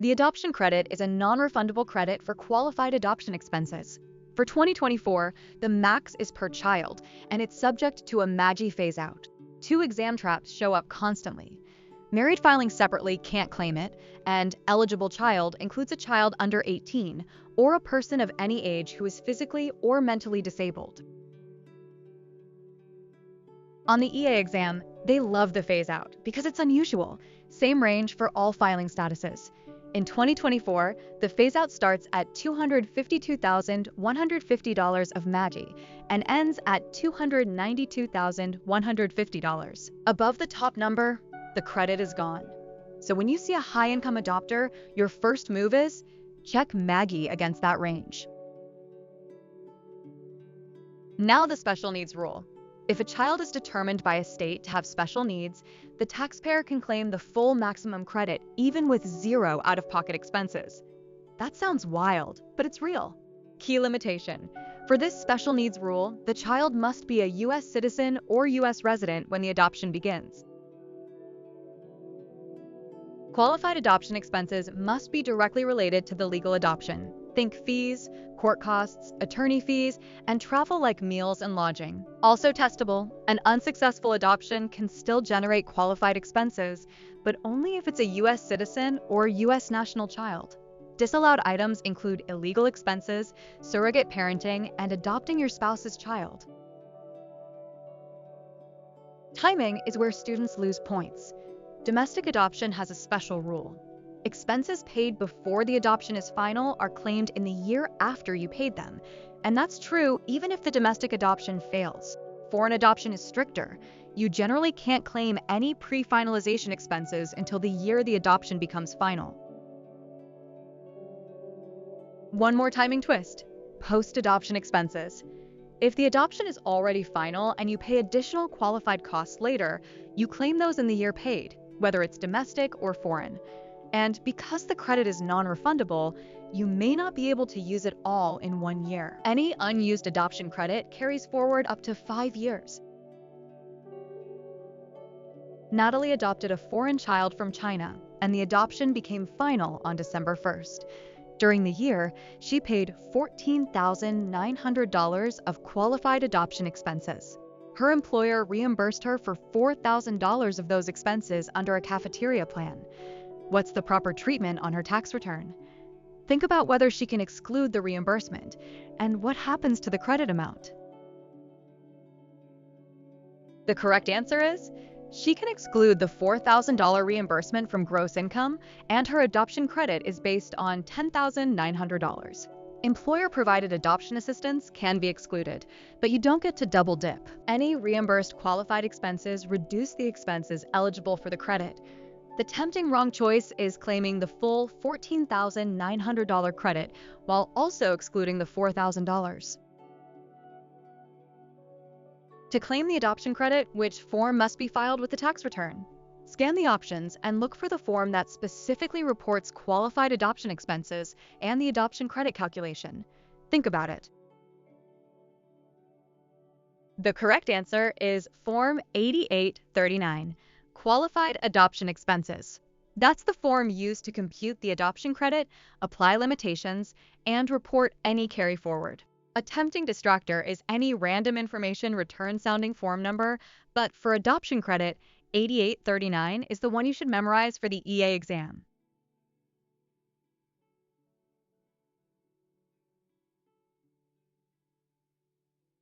The adoption credit is a non-refundable credit for qualified adoption expenses. For 2024, the max is per child, and it's subject to a MAGI phase-out. Two exam traps show up constantly. Married filing separately can't claim it, and eligible child includes a child under 18 or a person of any age who is physically or mentally disabled. On the EA exam, they love the phase-out because it's unusual. Same range for all filing statuses. In 2024, the phase-out starts at $252,150 of MAGI and ends at $292,150. Above the top number, the credit is gone. So when you see a high-income adopter, your first move is check MAGI against that range. Now the special needs rule. If a child is determined by a state to have special needs, the taxpayer can claim the full maximum credit even with zero out-of-pocket expenses. That sounds wild, but it's real. Key limitation. For this special needs rule, the child must be a U.S. citizen or U.S. resident when the adoption begins. Qualified adoption expenses must be directly related to the legal adoption. Think fees, court costs, attorney fees, and travel like meals and lodging. Also testable, an unsuccessful adoption can still generate qualified expenses, but only if it's a U.S. citizen or U.S. national child. Disallowed items include illegal expenses, surrogate parenting, and adopting your spouse's child. Timing is where students lose points. Domestic adoption has a special rule. Expenses paid before the adoption is final are claimed in the year after you paid them, and that's true even if the domestic adoption fails. Foreign adoption is stricter. You generally can't claim any pre-finalization expenses until the year the adoption becomes final. One more timing twist: post-adoption expenses. If the adoption is already final and you pay additional qualified costs later, you claim those in the year paid, whether it's domestic or foreign. And because the credit is non-refundable, you may not be able to use it all in 1 year. Any unused adoption credit carries forward up to 5 years. Natalie adopted a foreign child from China, and the adoption became final on December 1st. During the year, she paid $14,900 of qualified adoption expenses. Her employer reimbursed her for $4,000 of those expenses under a cafeteria plan. What's the proper treatment on her tax return? Think about whether she can exclude the reimbursement, and what happens to the credit amount. The correct answer is, she can exclude the $4,000 reimbursement from gross income, and her adoption credit is based on $10,900. Employer-provided adoption assistance can be excluded, but you don't get to double dip. Any reimbursed qualified expenses reduce the expenses eligible for the credit. The tempting wrong choice is claiming the full $14,900 credit while also excluding the $4,000. To claim the adoption credit, which form must be filed with the tax return? Scan the options and look for the form that specifically reports qualified adoption expenses and the adoption credit calculation. Think about it. The correct answer is Form 8839. Qualified adoption expenses. That's the form used to compute the adoption credit, apply limitations, and report any carry forward. A tempting distractor is any random information return sounding form number, but for adoption credit, 8839 is the one you should memorize for the EA exam.